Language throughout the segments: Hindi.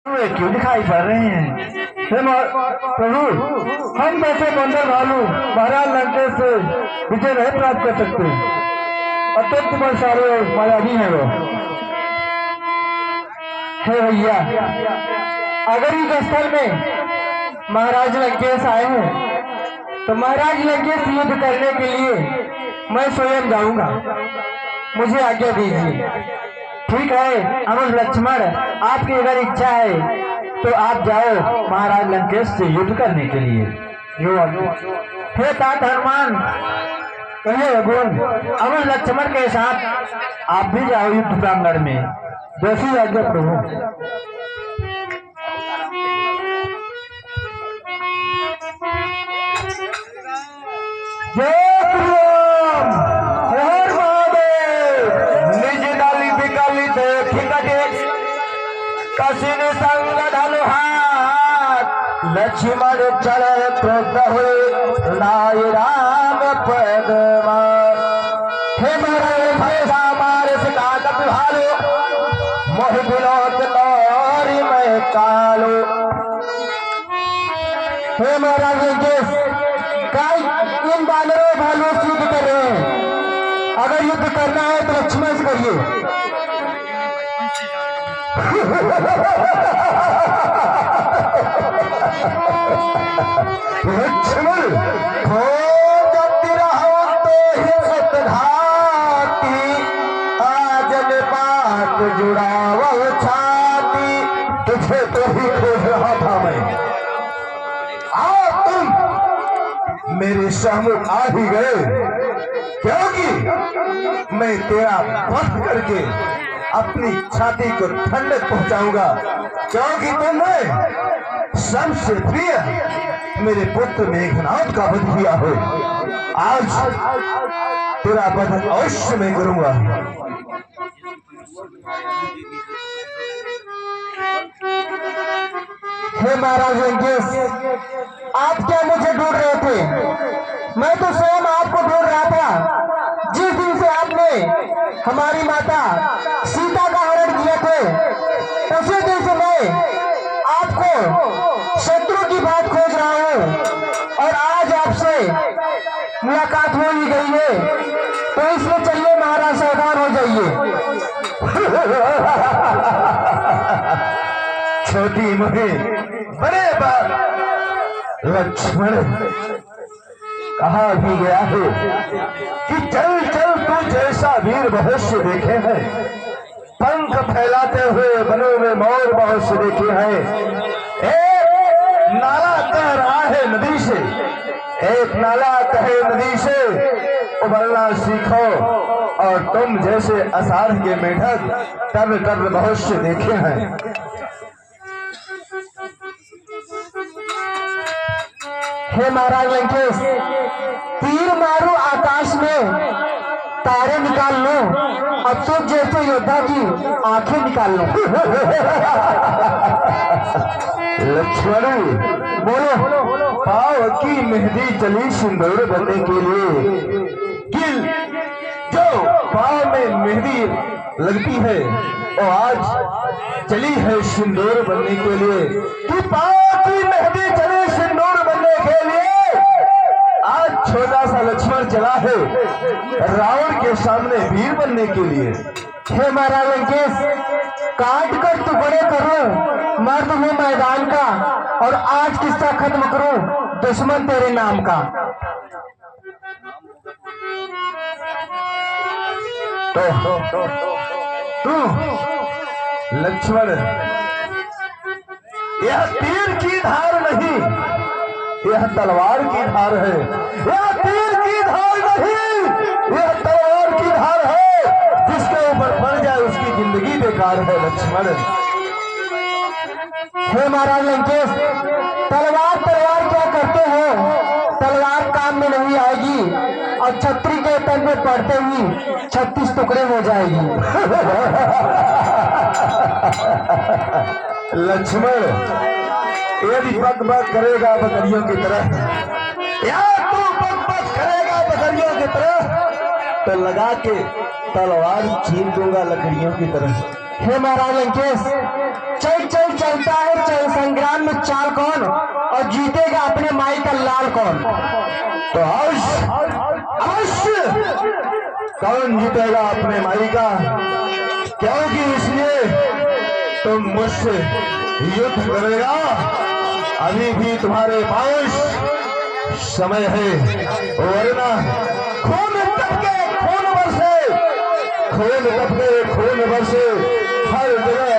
वे क्यों दिखाई पड़ रहे हैं? प्रभु, हम जैसे बंदर भालू महाराज लंकेश से विजय नहीं प्राप्त कर सकते। अत्यंत बलशाली मायावी है वो। हे भैया, अगर इस स्थल में महाराज लंकेश आए हैं तो महाराज लंकेश युद्ध करने के लिए मैं स्वयं जाऊंगा। मुझे आज्ञा दीजिए। ठीक है अमर लक्ष्मण, आपकी अगर इच्छा है तो आप जाओ महाराज लंकेश से युद्ध करने के लिए। जो हे तात हनुमान, कहिए गुण, अमर लक्ष्मण के साथ आप भी जाओ युद्ध प्रांगण में। जैसी आज्ञा प्रभु। कसिन संग धनु हाथ लक्ष्मण चरण क्रोध हुए नाय राम पदमा। हे मारे सिकात भालो मोह बिलोत तोरी मैं कालो। हे महाराज लंकेश, इन बानरों भालू से युद्ध कर रहे हैं। अगर युद्ध करना है तो लक्ष्मण से करिए। लक्ष्मण हो जति रहो तो ही सतघाती, आजन पात जुड़ावल छाती। तुझे तो ही खोज रहा था मैं, आ तुम मेरे सम्मुख आ ही गए, क्योंकि मैं तेरा वध करके अपनी छाती को ठंडक पहुंचाऊंगा। क्योंकि तुमने सबसे प्रिय मेरे पुत्र मेघनाद का वध किया हो। आज तेरा वध अवश्य मैं करूंगा। हे महाराज लंकेश, आप क्या मुझे ढूंढ रहे थे? मैं तो स्वयं आपको ढूंढ रहा था। जिस दिन से आपने हमारी माता सीता का हरण किया थे, उसी दिन से मैं आपको शत्रु की बात खोज रहा हूँ। और आज आपसे मुलाकात हो ही गई है, तो इसमें चलिए महाराज, सावधान हो जाइए। छोटी मुझे बड़े बात लक्ष्मण कहा भी गया है कि चल चल तू जैसा वीर भविष्य देखे हैं, पंख फैलाते हुए वनों में मोर बहुत से देखे हैं। एक नाला कह रहा है नदी से, एक नाला कहे नदी से उबलना सीखो। और तुम जैसे आषाढ़ के मेढक टर्न टर्न भविष्य देखे हैं। हे महाराज लंकेश, तीर मारो आकाश में, तारे निकाल लो, अब तुम जैसे योद्धा की आंखें निकाल लो। लक्ष्मण बोलो, पाव की मेहंदी चली सिंदूर बनने के लिए। कि जो पाव में मेहंदी लगती है वो आज चली है सिंदूर बनने के लिए। कि पाव की मेहंदी चली सिंदूर बनने के लिए आज छोटा सा लक्ष्मण चला है रावण के सामने वीर बनने के लिए। हे महाराज लंकेश, काट कर टुकड़े करो मर्द हूँ मैदान का, और आज किस्सा खत्म करो दुश्मन तेरे नाम का। तो लक्ष्मण, यह तीर की धार नहीं, यह तलवार की धार है। यह तीर की धार नहीं, यह तलवार की धार है। जिसके ऊपर पड़ जाए उसकी जिंदगी बेकार है। लक्ष्मण, हे महाराज लंकेश, तलवार तलवार क्या करते हो? तलवार काम में नहीं आएगी, और छतरी के तन में पड़ते ही 36 टुकड़े हो जाएगी। लक्ष्मण, यदि बक बक करेगा बकरियों की तरह, या तू बक बक करेगा बकरियों की तरह, तो लगा के तलवार छीन दूंगा लकड़ियों की तरह। हे महाराज लंकेश, चल चल चलता है चल संग्राम में चाल कौन और जीतेगा अपने माई का लाल कौन? तो अवश्य कौन जीतेगा अपने माई का, क्योंकि इसलिए तुम मुझसे युद्ध करेगा। अभी भी तुम्हारे पास समय है, वरना खून टपके खून बरसे, खून टपके खून बरसे हर जगह।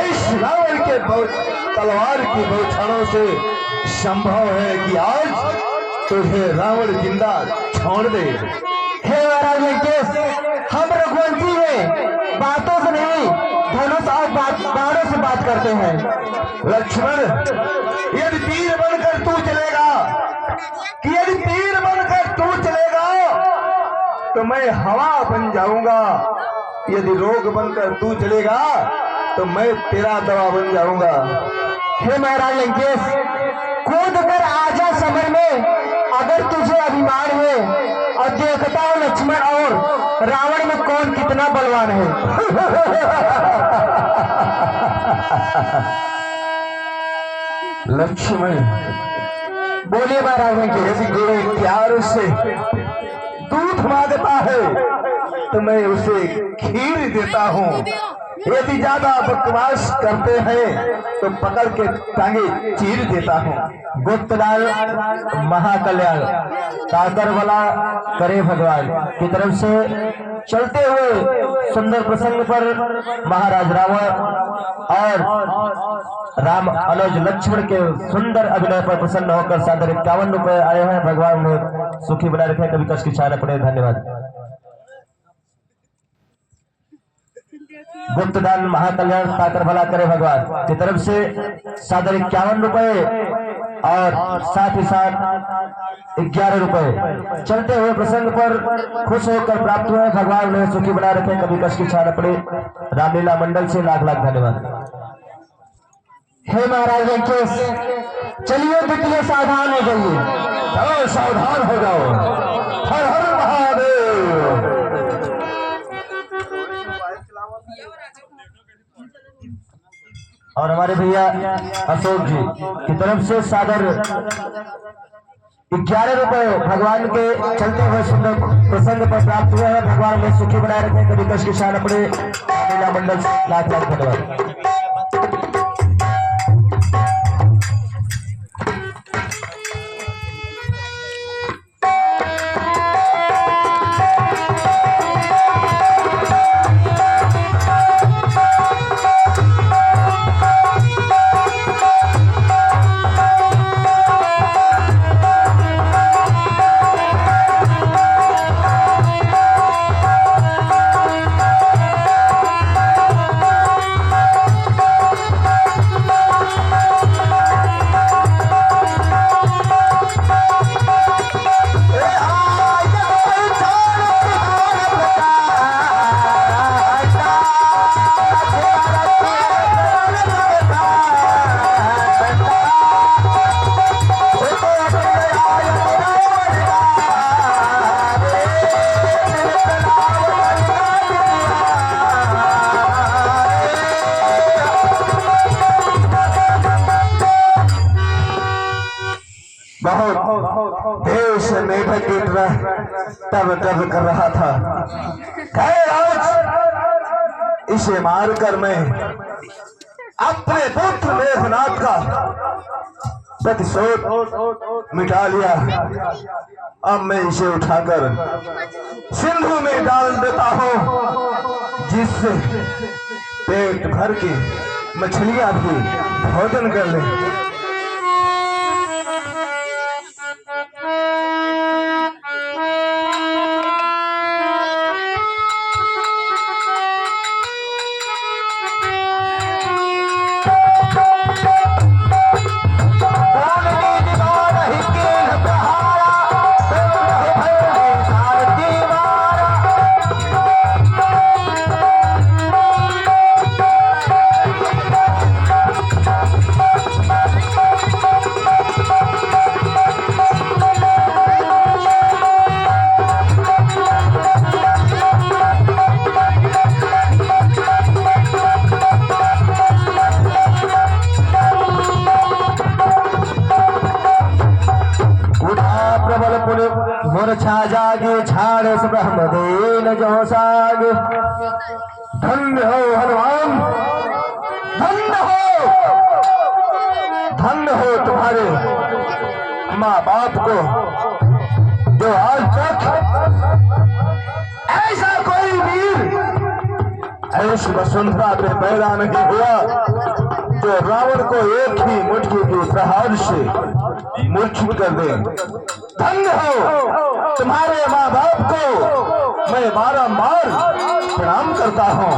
इस रावण के तलवार की बौछारों से संभव है कि आज तुझे रावण जिंदा छोड़ दे। हे महाराज लंकेश, हम रघुवंशी हैं, बातों से नहीं धनुष और बाणों से बात करते हैं। लक्ष्मण, यदि तीर बनकर तू चलेगा, यदि तीर बनकर तू चलेगा तो मैं हवा बन जाऊंगा। यदि रोग बनकर तू चलेगा तो मैं तेरा दवा बन जाऊंगा। हे महाराज लंकेश, कूद कर आजा समर में, अगर तुझे अभिमान है, और देखता हूँ लक्ष्मण और रावण में कौन कितना बलवान है। लक्ष्मण, बोलिए महाराज लंकेश। यदि कोई प्यार से दूध मांगता है तो मैं उसे खीर देता हूँ। यदि ज्यादा बकवास करते हैं तो पकड़ के टांगे चीर देता हूँ। गुप्तलाल महाकल्याण काकर वाला करे भगवान की तरफ से चलते हुए सुंदर प्रसंग पर महाराज रावण और राम अनुज लक्ष्मण के सुंदर अभिनय पर प्रसन्न होकर सादर 51 रुपए आए हैं। भगवान ने सुखी बनाए रखे, कभी कष्ट की छाया पड़े। धन्यवाद। गुप्तदान महाकल्याण काकर भला करे भगवान की तरफ से सादर 51 रुपए और साथ ही साथ 11 रुपए चलते हुए प्रसंग पर खुश होकर प्राप्त हुए। भगवान ने सुखी बना रखे, कभी कष्ट की छाया पड़े। रामलीला मंडल से लाख लाख धन्यवाद। हे महाराज लंकेश, चलिए युद्ध के लिए सावधान हो जाइए। चलो सावधान हो जाओ। हर हर महादेव। और हमारे भैया अशोक जी की तरफ से सादर 11 रुपए भगवान के चलते हुए सुंदर प्रसंग पर प्राप्त हुए हैं। भगवान में सुखी बनाए रखे, कभी कष्ट की छाया पड़े। लीला मंडल से लाख लाख धन्यवाद। बहुत देश मेढक की तरह तब तब कर रहा था। आज इसे मारकर मैं अपने पुत्र मेघनाथ का प्रतिशोध मिटा लिया। अब मैं इसे उठाकर सिंधु में डाल देता हूँ, जिससे पेट भर की मछलियां भी भोजन कर लें। छा जागे झाड़ ब्रह्म देन जो साग। धन्य हो हनुमान, धन्य हो तुम्हारे माँ बाप को, जो आज तक ऐसा कोई वीर ऐश वसुंधरा पे पैदा नहीं हुआ जो रावण को एक ही मुट्ठी के प्रहार से मूर्छित कर दे। धन्य हो तुम्हारे माँ बाप को मैं बारंबार प्रणाम करता हूँ।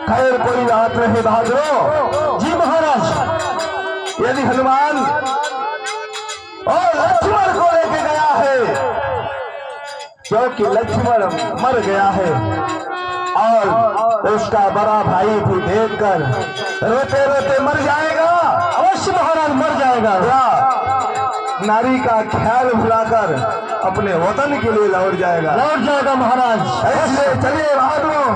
खैर कोई बात नहीं बहादुरों। जी महाराज, यदि हनुमान और लक्ष्मण को लेके गया है, क्योंकि लक्ष्मण मर गया है और उसका बड़ा भाई भी देखकर रोते रोते मर जाएगा। अवश्य महाराज मर जाएगा। या नारी का ख्याल भुलाकर अपने वतन के लिए लौट जाएगा। लौट जाएगा महाराज। ऐसे चलिए बहादुरों।